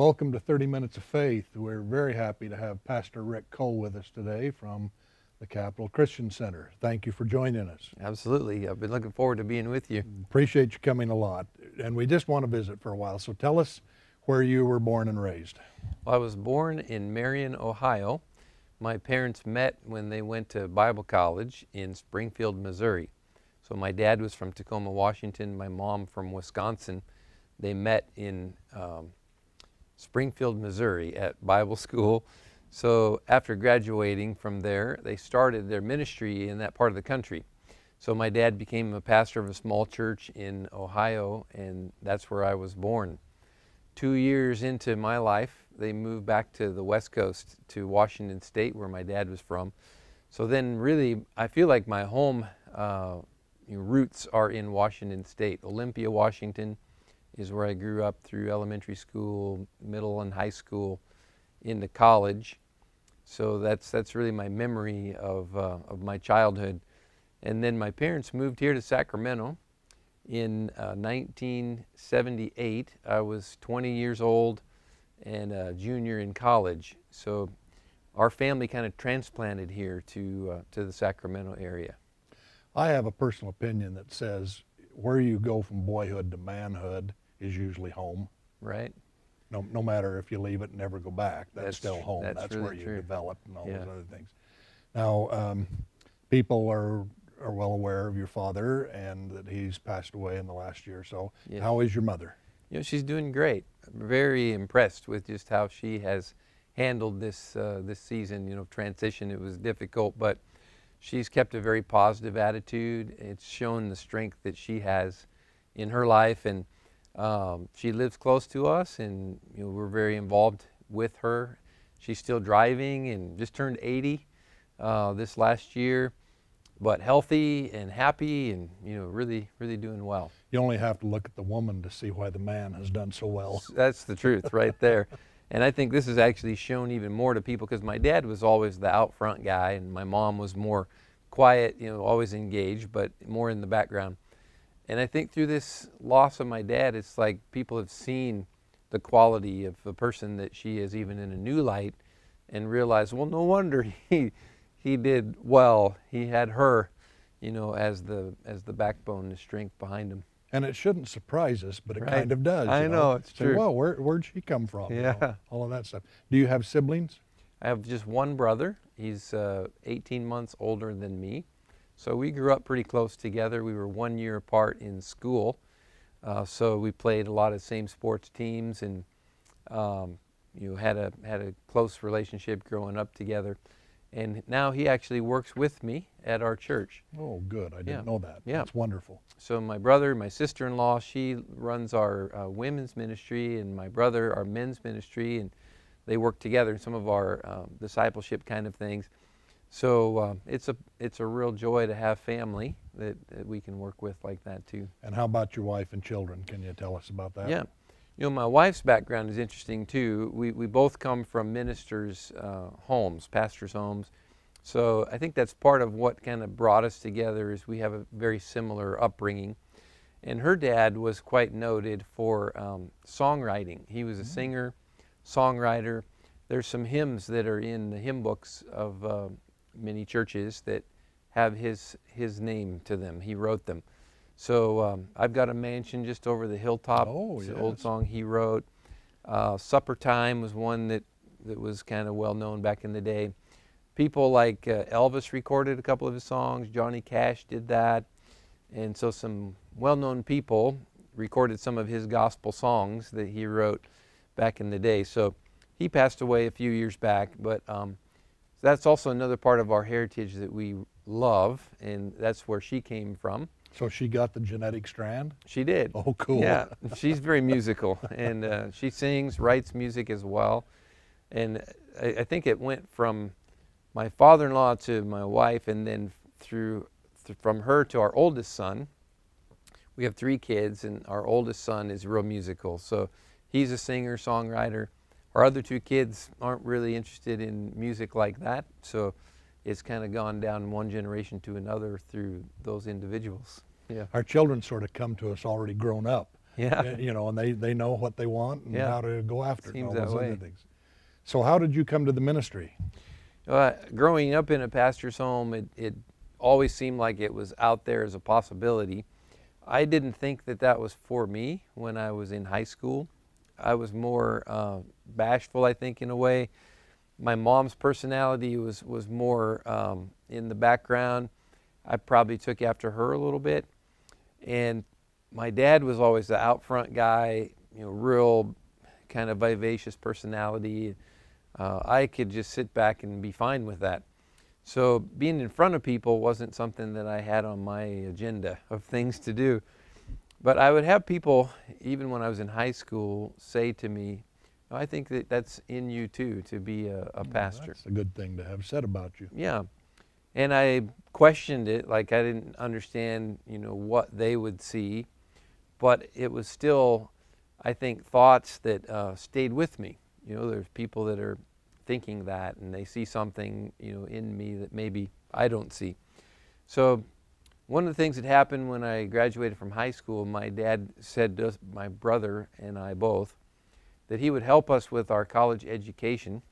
welcome to 30 Minutes of Faith. We're very happy to have Pastor Rick Cole with us today from the Capital Christian Center. Thank you for joining us. Absolutely. I've been looking forward to being with you. Appreciate you coming a lot. And we just want to visit for a while. So tell us where you were born and raised. Well, I was born in Marion, Ohio. My parents met when they went to Bible college in Springfield, Missouri. So my dad was from Tacoma, Washington, my mom from Wisconsin. They met in Springfield, Missouri at Bible school. So after graduating from there, they started their ministry in that part of the country. So my dad became a pastor of a small church in Ohio, and that's where I was born. 2 years into my life, they moved back to the West Coast to Washington State, where my dad was from. So then really, I feel like my home roots are in Washington State. Olympia, Washington is where I grew up through elementary school, middle and high school, into college. So that's really my memory of my childhood. And then my parents moved here to Sacramento in 1978. I was 20 years old and a junior in college. So our family kind of transplanted here to the Sacramento area. I have a personal opinion that says where you go from boyhood to manhood is usually home. Right. No matter if you leave it and never go back, that's still home. That's really where you true. develop and all those other things. Now, people are well aware of your father and that he's passed away in the last year or so. Yes. How is your mother? She's doing great. I'm very impressed with just how she has handled this season. Transition, it was difficult, but she's kept a very positive attitude. It's shown the strength that she has in her life, and she lives close to us, and we're very involved with her. She's still driving and just turned 80 this last year, but healthy and happy and really doing well. You only have to look at the woman to see why the man has done so well. That's the truth right there. And I think this is actually shown even more to people because my dad was always the out front guy and my mom was more quiet, always engaged, but more in the background. And I think through this loss of my dad, it's like people have seen the quality of the person that she is, even in a new light, and realized, well, no wonder he did well. He had her, as the backbone and the strength behind him. And it shouldn't surprise us, but it kind of does. I know, it's true. Well, where'd she come from? Yeah. All of that stuff. Do you have siblings? I have just one brother. He's 18 months older than me. So we grew up pretty close together. We were 1 year apart in school. So we played a lot of same sports teams and had a close relationship growing up together. And now he actually works with me at our church. Oh, good. I didn't know that. Yeah. That's wonderful. So my brother, my sister-in-law, she runs our women's ministry, and my brother, our men's ministry, and they work together in some of our discipleship kind of things. So it's a real joy to have family that we can work with like that too. And how about your wife and children? Can you tell us about that? Yeah. My wife's background is interesting too. We both come from ministers' homes, pastors' homes. So I think that's part of what kind of brought us together is we have a very similar upbringing. And her dad was quite noted for songwriting. He was a singer, songwriter. There's some hymns that are in the hymn books of many churches that have his name to them. He wrote them. So I've got a mansion just over the hilltop. Oh, it's yes. an old song he wrote. Supper Time was one that was kind of well known back in the day. People like Elvis recorded a couple of his songs. Johnny Cash did that. And so some well-known people recorded some of his gospel songs that he wrote back in the day. So he passed away a few years back, but that's also another part of our heritage that we love, and that's where she came from. So she got the genetic strand? She did. Oh, cool. Yeah, she's very musical, and she sings, writes music as well. And I think it went from my father-in-law to my wife, and then from her to our oldest son. We have 3 kids, and our oldest son is real musical. So he's a singer, songwriter. Our other 2 kids aren't really interested in music like that, so it's kind of gone down one generation to another through those individuals. Yeah. Our children sort of come to us already grown up. Yeah. You know, and they know what they want and Yeah. how to go after it and Seems all that those other way. things. So how did you come to the ministry? Growing up in a pastor's home, it always seemed like it was out there as a possibility. I didn't think that that was for me when I was in high school. I was more bashful, I think, in a way. My mom's personality was more in the background. I probably took after her a little bit. And my dad was always the out front guy, you know, real kind of vivacious personality. I could just sit back and be fine with that. So being in front of people wasn't something that I had on my agenda of things to do. But I would have people, even when I was in high school, say to me, I think that that's in you too, to be a pastor. That's a good thing to have said about you. Yeah. And I questioned it, like I didn't understand, you know, what they would see. But it was still, I think, thoughts that stayed with me. You know, there's people that are thinking that, and they see something, you know, in me that maybe I don't see. So one of the things that happened when I graduated from high school, my dad said to us, my brother and I both, that he would help us with our college education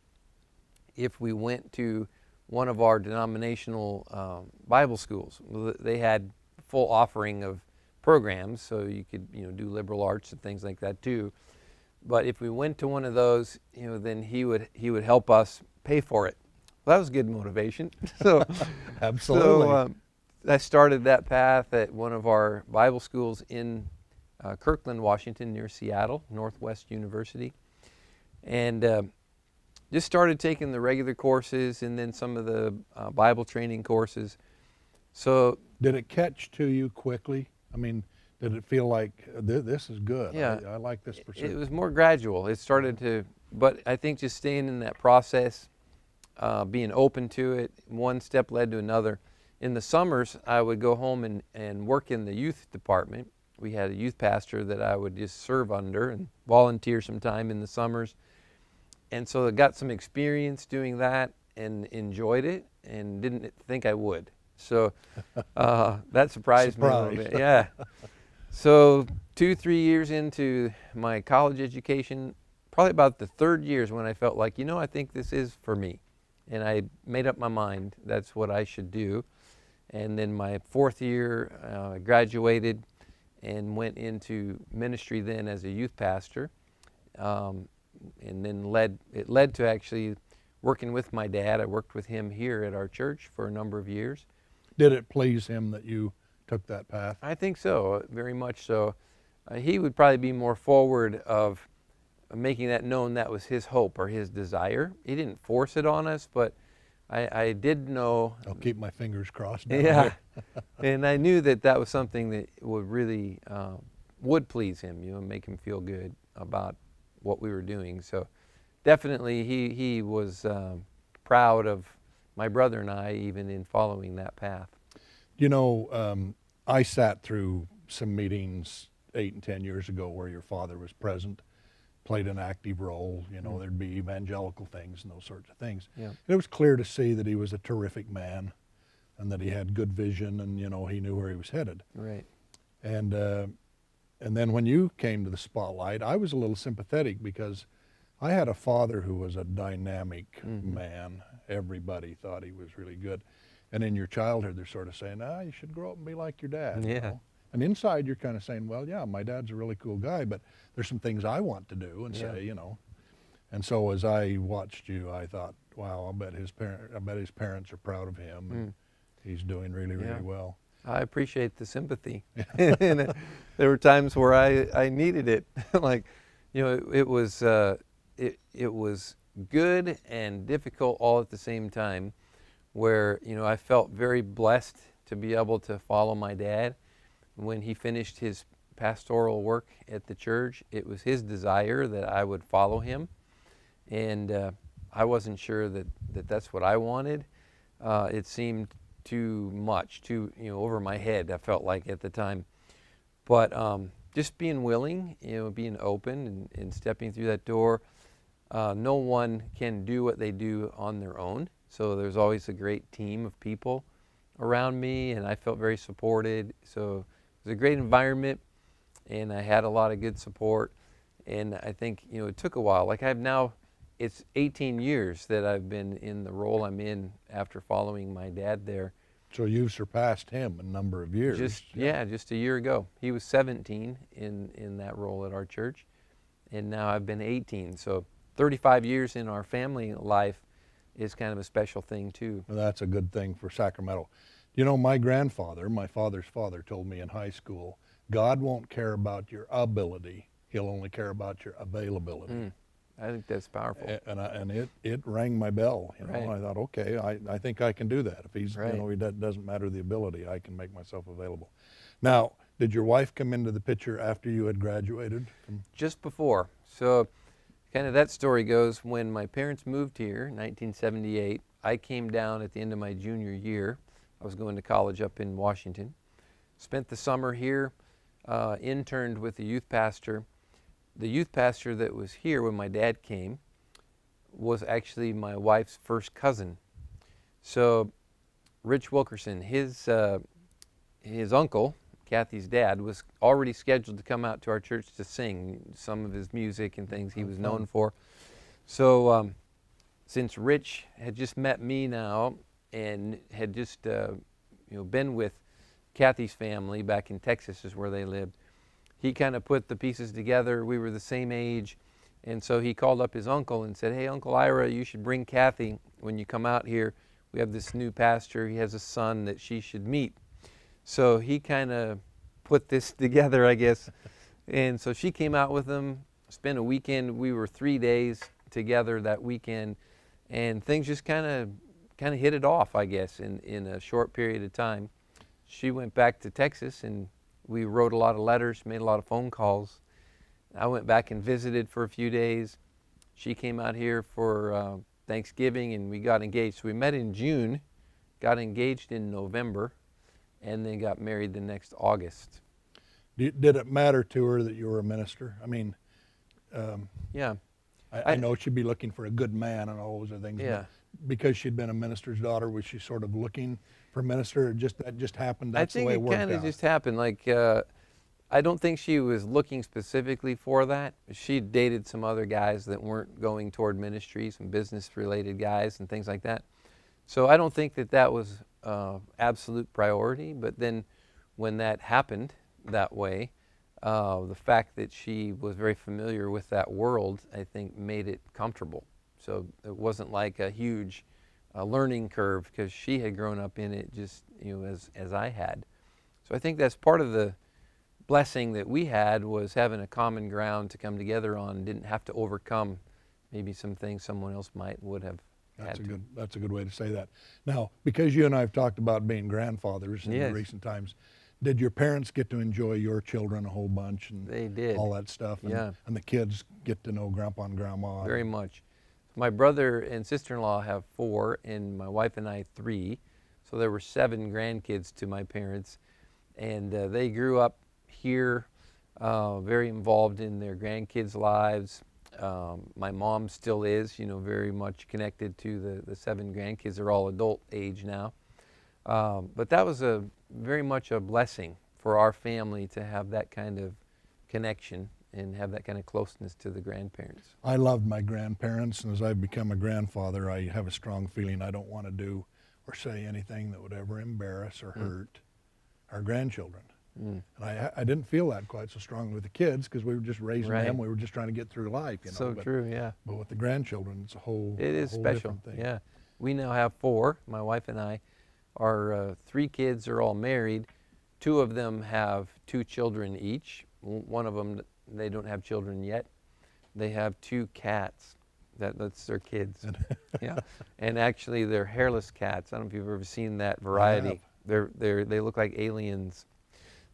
if we went to one of our denominational Bible schools. They had full offering of programs, so you could, you know, do liberal arts and things like that too. But if we went to one of those, you know, then he would help us pay for it. Well, that was good motivation. So Absolutely. So I started that path at one of our Bible schools in Kirkland, Washington, near Seattle, Northwest University, and just started taking the regular courses and then some of the Bible training courses. So did it catch to you quickly? I mean, did it feel like this is good? Yeah, I like this pursuit. It was more gradual. It started to, but I think just staying in that process, being open to it, one step led to another. In the summers, I would go home and work in the youth department. We had a youth pastor that I would just serve under and volunteer some time in the summers. And so I got some experience doing that and enjoyed it and didn't think I would. So that surprised me a little bit. Yeah. So 2-3 years into my college education, probably about the third year is when I felt like, you know, I think this is for me. And I made up my mind that's what I should do. And then my fourth year, I graduated and went into ministry then as a youth pastor. And then it led to actually working with my dad. I worked with him here at our church for a number of years. Did it please him that you took that path? I think so, very much so. He would probably be more forward of making that known that was his hope or his desire. He didn't force it on us, but I did know. I'll keep my fingers crossed down Yeah, here. and I knew that that was something that would really would please him, you know, make him feel good about what we were doing. So definitely he was proud of my brother and I, even in following that path. You know, I sat through some meetings 8 and 10 years ago where your father was present, played an active role. You know, there'd be evangelical things and those sorts of things. Yeah. And it was clear to see that he was a terrific man and that he had good vision and, you know, he knew where he was headed. Right. And then when you came to the spotlight, I was a little sympathetic because I had a father who was a dynamic man. Everybody thought he was really good. And in your childhood, they're sort of saying, you should grow up and be like your dad. Yeah. You know? And inside, you're kind of saying, well, yeah, my dad's a really cool guy, but there's some things I want to do and say, you know. And so as I watched you, I thought, wow, I bet his parents are proud of him. And he's doing really, really well. I appreciate the sympathy. And there were times where I needed it. Like, you know, it was good and difficult all at the same time, where, you know, I felt very blessed to be able to follow my dad. When he finished his pastoral work at the church, it was his desire that I would follow him. And I wasn't sure that that's what I wanted. It seemed too much, you know, over my head, I felt like at the time. But just being willing, you know, being open and stepping through that door. No one can do what they do on their own. So there's always a great team of people around me, and I felt very supported. So it was a great environment. and I had a lot of good support. And I think, it took a while. Like it's 18 years that I've been in the role I'm in after following my dad there. So you've surpassed him a number of years. Just a year ago. He was 17 in that role at our church, and now I've been 18. So 35 years in our family life is kind of a special thing too. Well, that's a good thing for Sacramento. My grandfather, my father's father, told me in high school, God won't care about your ability. He'll only care about your availability. I think that's powerful. And it rang my bell. Right. I thought, okay, I think I can do that. If he's, Right. it doesn't matter the ability, I can make myself available. Now, did your wife come into the picture after you had graduated? Just before. So kind of that story goes, when my parents moved here in 1978, I came down at the end of my junior year. I was going to college up in Washington. Spent the summer here, interned with the youth pastor. The youth pastor that was here when my dad came was actually my wife's first cousin. So Rich Wilkerson, his uncle, Kathy's dad, was already scheduled to come out to our church to sing some of his music and things he was known for. So since Rich had just met me now and had just been with Kathy's family back in Texas, is where they lived, he kind of put the pieces together. We were the same age, and so he called up his uncle and said, "Hey, Uncle Ira, you should bring Kathy when you come out here. We have this new pastor. He has a son that she should meet." So he kind of put this together, I guess. And so she came out with him, spent a weekend. We were 3 days together that weekend, and things just kind of hit it off, I guess, in a short period of time. She went back to Texas, and we wrote a lot of letters, made a lot of phone calls. I went back and visited for a few days. She came out here for Thanksgiving, and we got engaged. So we met in June, got engaged in November, and then got married the next August. Did it matter to her that you were a minister? I mean, Yeah. I know she'd be looking for a good man and all those other things. Yeah. Because she'd been a minister's daughter, was she sort of looking for a minister, or that just happened? That's the way it worked out. I think it kind of just happened. Like, I don't think she was looking specifically for that. She dated some other guys that weren't going toward ministry, some business-related guys and things like that. So I don't think that was absolute priority. But then when that happened that way, the fact that she was very familiar with that world, I think, made it comfortable. So it wasn't like a huge learning curve, because she had grown up in it just as I had. So I think that's part of the blessing that we had, was having a common ground to come together on, didn't have to overcome maybe some things someone else would have had to. That's a good way to say that. Now, because you and I have talked about being grandfathers in Yes. recent times, did your parents get to enjoy your children a whole bunch and They did. all that stuff? And, Yeah. and the kids get to know Grandpa and Grandma? Very much. My brother and sister-in-law have 4, and my wife and I 3. So there were 7 grandkids to my parents, and they grew up here, very involved in their grandkids' lives. My mom still is, very much connected to the 7 grandkids. They're all adult age now. But that was very much a blessing for our family to have that kind of connection and have that kind of closeness to the grandparents. I loved my grandparents, and as I've become a grandfather, I have a strong feeling I don't want to do or say anything that would ever embarrass or hurt our grandchildren. And I didn't feel that quite so strongly with the kids, because we were just raising Right. them. We were just trying to get through life, So true, yeah. But with the grandchildren, it's a whole It is whole special, different thing. yeah. We now have 4, my wife and I. Our 3 kids are all married. 2 of them have 2 children each. One of them, they don't have children yet. They have 2 cats. That's their kids. Yeah, and actually they're hairless cats. I don't know if you've ever seen that variety. They look like aliens.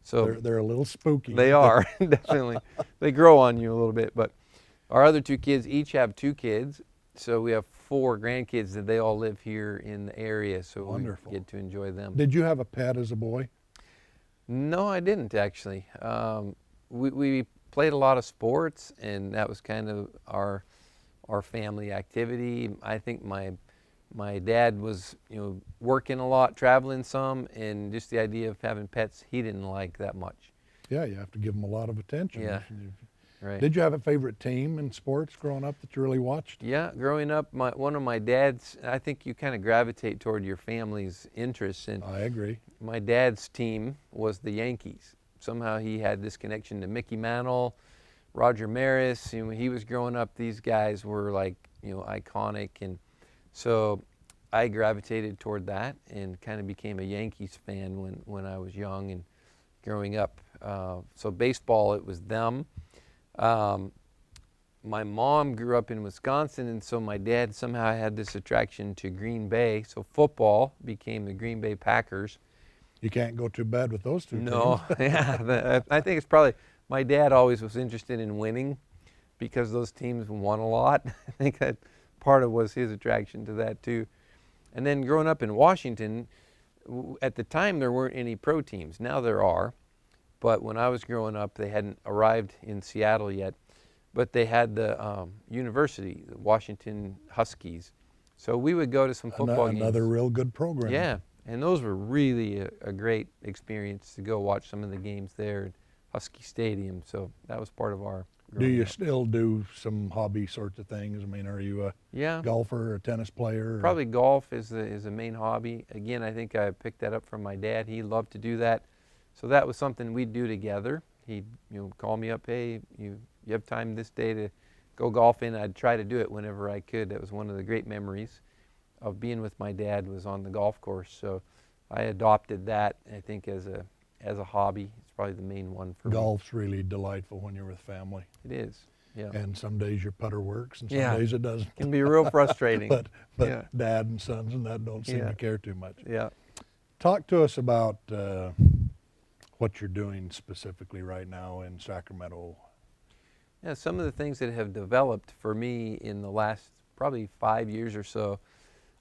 So they're a little spooky. they are, definitely. They grow on you a little bit. But our other 2 kids each have 2 kids. So we have 4 grandkids that they all live here in the area. So Wonderful. we get to enjoy them. Did you have a pet as a boy? No, I didn't actually. We played a lot of sports, and that was kind of our family activity. I think my dad was working a lot, traveling some, and just the idea of having pets he didn't like that much. Yeah, you have to give them a lot of attention. Yeah. Right. Did you have a favorite team in sports growing up that you really watched? Yeah, growing up, one of my dad's, I think you kind of gravitate toward your family's interests, and I agree. my dad's team was the Yankees. Somehow he had this connection to Mickey Mantle, Roger Maris. And when he was growing up, these guys were like, iconic, and so I gravitated toward that and kind of became a Yankees fan when I was young and growing up. So baseball, it was them. My mom grew up in Wisconsin, and so my dad somehow had this attraction to Green Bay. So football became the Green Bay Packers. You can't go too bad with those two No, teams. yeah, I think it's probably, my dad always was interested in winning because those teams won a lot. I think that part of was his attraction to that too. And then growing up in Washington, at the time there weren't any pro teams. Now there are, but when I was growing up, they hadn't arrived in Seattle yet. But they had the university, the Washington Huskies. So we would go to some football games. Another real good program. Yeah, and those were really a great experience to go watch some of the games there at Husky Stadium. So that was part of our Do you up. still do some hobby sorts of things? I mean, are you a golfer or a tennis player? Probably golf is the main hobby. Again, I think I picked that up from my dad. He loved to do that. So that was something we'd do together. He'd call me up, hey, you have time this day to go golfing? I'd try to do it whenever I could. That was one of the great memories of being with my dad, was on the golf course. So I adopted that, I think, as a hobby. It's probably the main one for me. Golf's really delightful when you're with family. It is, yeah. And some days your putter works and some days it doesn't. It can be real frustrating. but dad and sons and that don't seem to care too much. Yeah. Talk to us about what you're doing specifically right now in Sacramento. Yeah, some of the things that have developed for me in the last probably 5 years or so,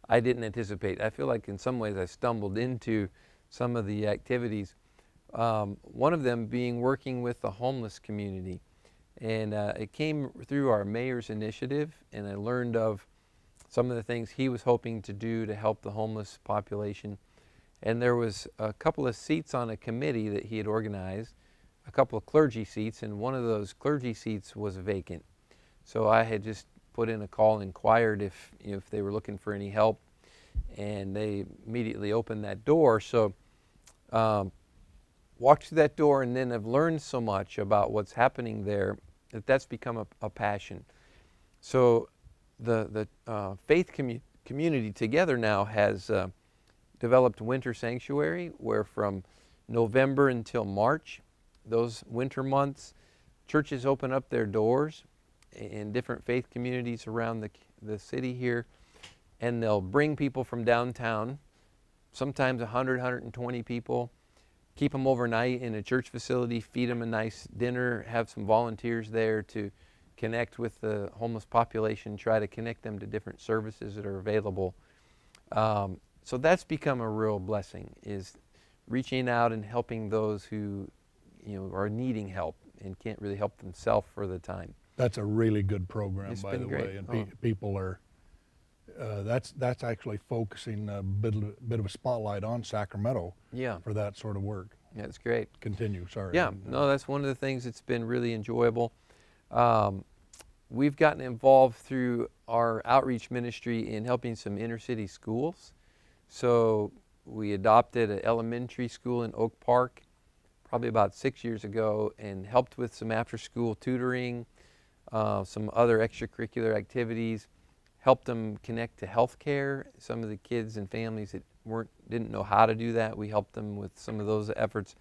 I didn't anticipate. I feel like in some ways I stumbled into some of the activities. One of them being working with the homeless community. And it came through our mayor's initiative, and I learned of some of the things he was hoping to do to help the homeless population. And there was a couple of seats on a committee that he had organized, a couple of clergy seats, and one of those clergy seats was vacant. So I had just put in a call and inquired if they were looking for any help, and they immediately opened that door. So walked through that door, and then I've learned so much about what's happening there that's become a passion. So the faith community together now has developed Winter Sanctuary, where from November until March, those winter months, churches open up their doors in different faith communities around the city here, and they'll bring people from downtown, sometimes 100, 120 people, keep them overnight in a church facility, feed them a nice dinner, have some volunteers there to connect with the homeless population, try to connect them to different services that are available. So that's become a real blessing, is reaching out and helping those who are needing help and can't really help themselves for the time. That's a really good program, It's by been the great. way, and people are. That's actually focusing a bit of a spotlight on Sacramento. Yeah. For that sort of work. Yeah, it's great. Continue. Sorry. Yeah. No, that's one of the things that's been really enjoyable. We've gotten involved through our outreach ministry in helping some inner city schools. So we adopted an elementary school in Oak Park probably about 6 years ago, and helped with some after-school tutoring, some other extracurricular activities, helped them connect to healthcare. Some of the kids and families that didn't know how to do that, we helped them with some of those efforts.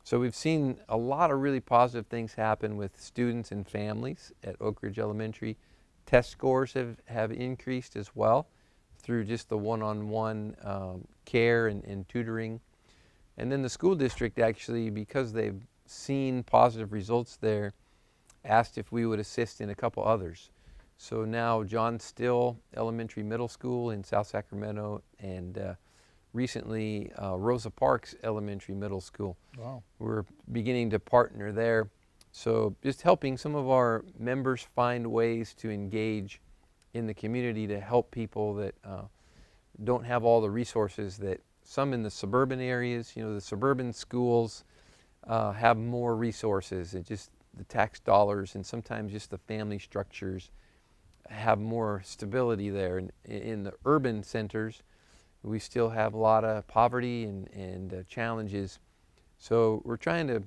So we've seen a lot of really positive things happen with students and families at Oak Ridge Elementary. Test scores have increased as well through just the one-on-one care and tutoring. And then the school district actually, because they've seen positive results there, asked if we would assist in a couple others. So now John Still Elementary Middle School in South Sacramento, and recently Rosa Parks Elementary Middle School. Wow. We're beginning to partner there. So just helping some of our members find ways to engage in the community to help people that don't have all the resources that some in the suburban areas, the suburban schools have more resources, and just the tax dollars and sometimes just the family structures have more stability there. And in the urban centers, we still have a lot of poverty and challenges. So we're trying to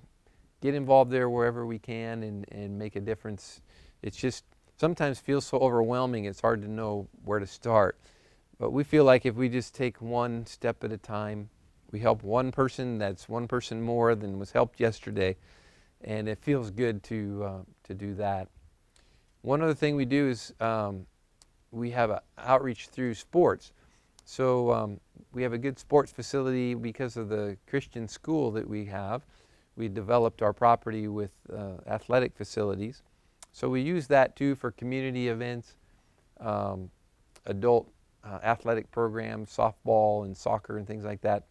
get involved there wherever we can and make a difference. It's just sometimes feels so overwhelming, it's hard to know where to start. But we feel like if we just take one step at a time, we help one person, that's one person more than was helped yesterday, and it feels good to do that. One other thing we do is we have an outreach through sports. So we have a good sports facility because of the Christian school that we have. We developed our property with athletic facilities. So we use that too for community events, adult athletic programs, softball and soccer and things like that.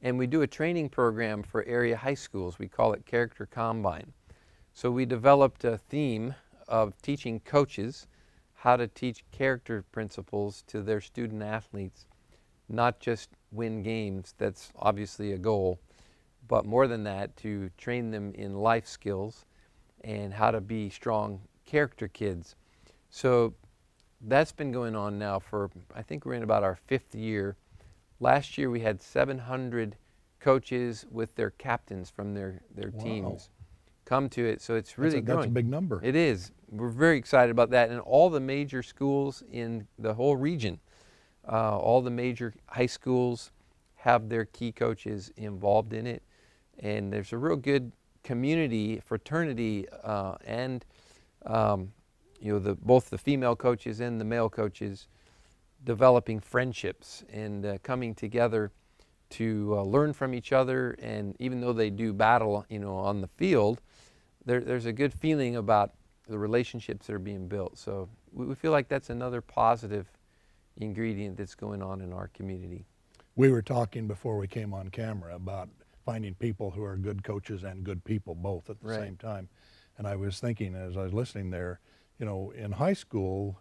And we do a training program for area high schools. We call it Character Combine. So we developed a theme of teaching coaches how to teach character principles to their student athletes, not just win games, that's obviously a goal, but more than that, to train them in life skills and how to be strong character kids. So that's been going on now for, I think we're in about our 5th year. Last year we had 700 coaches with their captains from their teams come to it, so it's really growing. That's a big number. It is. We're very excited about that, and all the major schools in the whole region, all the major high schools have their key coaches involved in it, and there's a real good community, fraternity, and both the female coaches and the male coaches developing friendships and coming together to learn from each other. And even though they do battle, on the field, there's a good feeling about the relationships that are being built. So we feel like that's another positive ingredient that's going on in our community. We were talking before we came on camera about finding people who are good coaches and good people both at the same time. And I was thinking as I was listening there, in high school,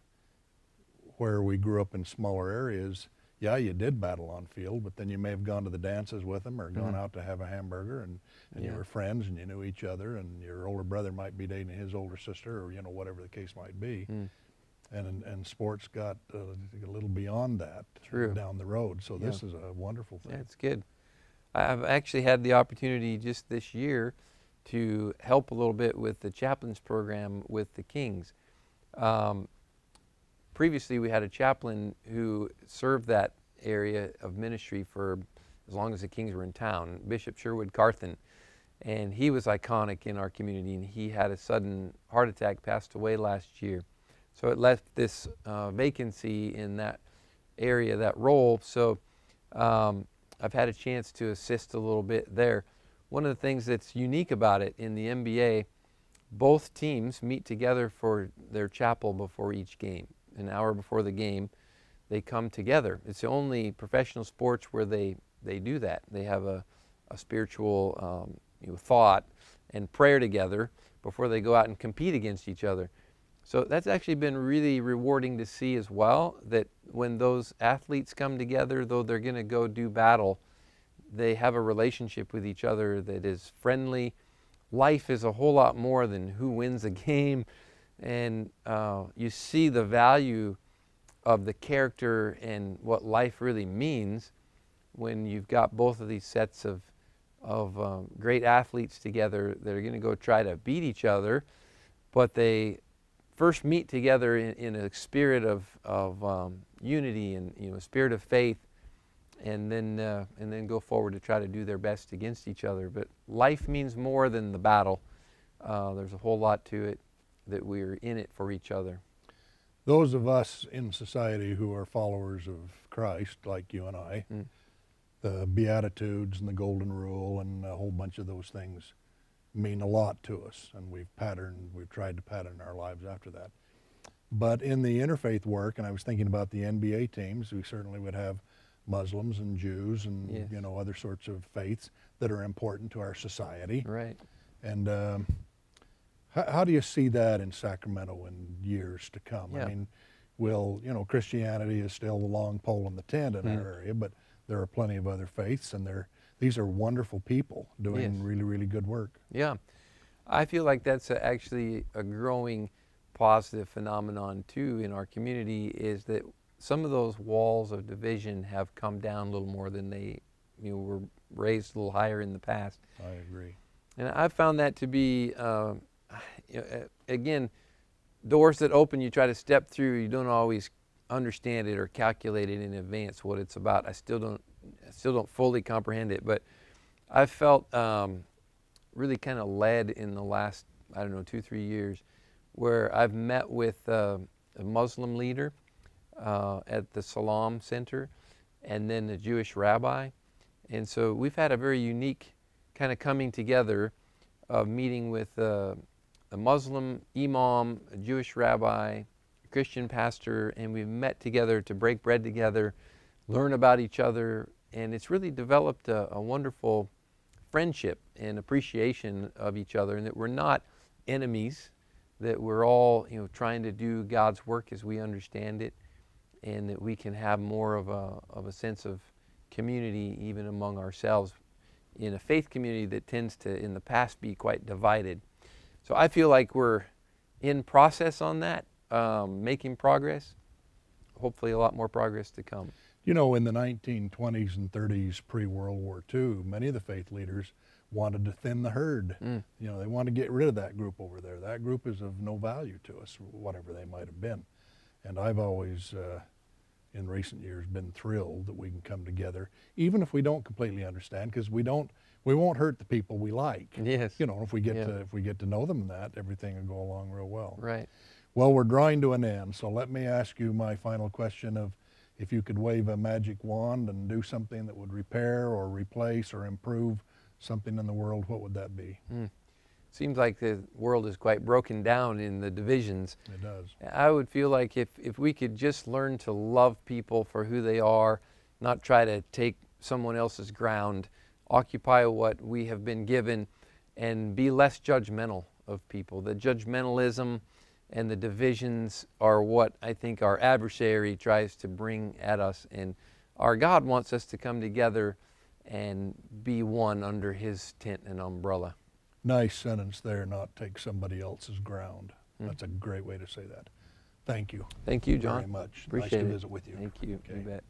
where we grew up in smaller areas, yeah, you did battle on field, but then you may have gone to the dances with them or gone out to have a hamburger, and you were friends and you knew each other, and your older brother might be dating his older sister, or whatever the case might be. And sports got a little beyond that down the road. So this is a wonderful thing. Yeah, it's good. I've actually had the opportunity just this year to help a little bit with the chaplains program with the Kings. Previously, we had a chaplain who served that area of ministry for as long as the Kings were in town, Bishop Sherwood Carthen. And he was iconic in our community, and he had a sudden heart attack, passed away last year. So it left this vacancy in that area, that role. So I've had a chance to assist a little bit there. One of the things that's unique about it in the NBA, both teams meet together for their chapel before each game. An hour before the game, they come together. It's the only professional sports where they do that. They have a spiritual thought and prayer together before they go out and compete against each other. So that's actually been really rewarding to see as well, that when those athletes come together, though they're going to go do battle, they have a relationship with each other that is friendly. Life is a whole lot more than who wins a game. And you see the value of the character and what life really means when you've got both of these sets of great athletes together that are going to go try to beat each other, but they first meet together in a spirit of unity and a spirit of faith, and then go forward to try to do their best against each other. But life means more than the battle. There's a whole lot to it, that we're in it for each other. Those of us in society who are followers of Christ, like you and I, the Beatitudes and the Golden Rule and a whole bunch of those things mean a lot to us, and we've tried to pattern our lives after that. But in the interfaith work, and I was thinking about the NBA teams, we certainly would have Muslims and Jews and other sorts of faiths that are important to our society. Right. And how do you see that in Sacramento in years to come? Yeah. I mean, Christianity is still the long pole in the tent in our area, but there are plenty of other faiths, and these are wonderful people doing Yes. really, really good work. Yeah. I feel like that's actually a growing positive phenomenon too in our community, is that some of those walls of division have come down a little more than they were raised a little higher in the past. I agree. And I've found that to be, again, doors that open, you try to step through, you don't always understand it or calculate it in advance what it's about. I still don't fully comprehend it, but I've felt really kind of led in the last, I don't know, 2-3 years, where I've met with a Muslim leader at the Salam Center, and then a Jewish rabbi. And so we've had a very unique kind of coming together of meeting with a Muslim imam, a Jewish rabbi, a Christian pastor, and we've met together to break bread together, learn about each other, and it's really developed a wonderful friendship and appreciation of each other, and that we're not enemies, that we're all trying to do God's work as we understand it, and that we can have more of a sense of community even among ourselves in a faith community that tends to in the past be quite divided. So I feel like we're in process on that, making progress, hopefully a lot more progress to come. You know, in the 1920s and 30s, pre-World War II, many of the faith leaders wanted to thin the herd. You know, they wanted to get rid of that group over there. That group is of no value to us, whatever they might have been. And I've always, in recent years, been thrilled that we can come together, even if we don't completely understand, because we won't hurt the people we like. Yes. You know, if we get to know them, everything will go along real well. Right. Well, we're drawing to an end, so let me ask you my final question of, if you could wave a magic wand and do something that would repair or replace or improve something in the world, what would that be? Seems like the world is quite broken down in the divisions. It does. I would feel like if we could just learn to love people for who they are, not try to take someone else's ground, occupy what we have been given, and be less judgmental of people. The judgmentalism and the divisions are what I think our adversary tries to bring at us, and our God wants us to come together and be one under His tent and umbrella. Nice sentence there, not take somebody else's ground. That's a great way to say that. Thank you. Thank you, John. Very much. Appreciate nice to it. visit with you. Thank you. Okay. You bet.